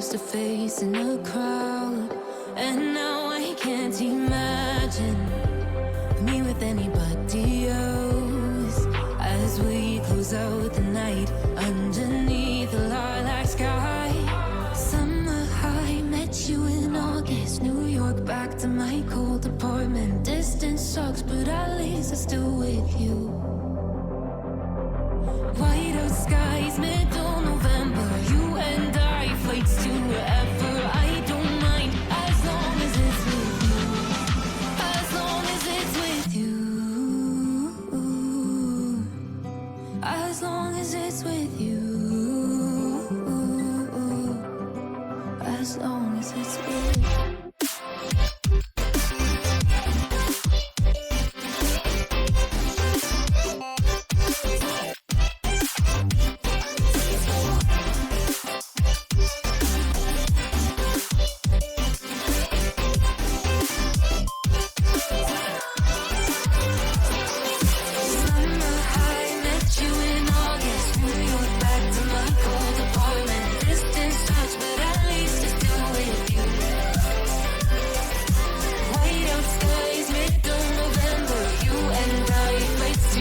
face to face in a crowd, and now I can't imagine me with anybody else. As we close out the night underneath the lilac sky. Summer high, met you in August. New York, back to my cold apartment. Distance sucks, but at least I'm still with you. White out skies, middle November. You and I, flights to wherever. I don't mind, as long as it's with you. As long as it's with you. As long as it's with you. As long as it's with you.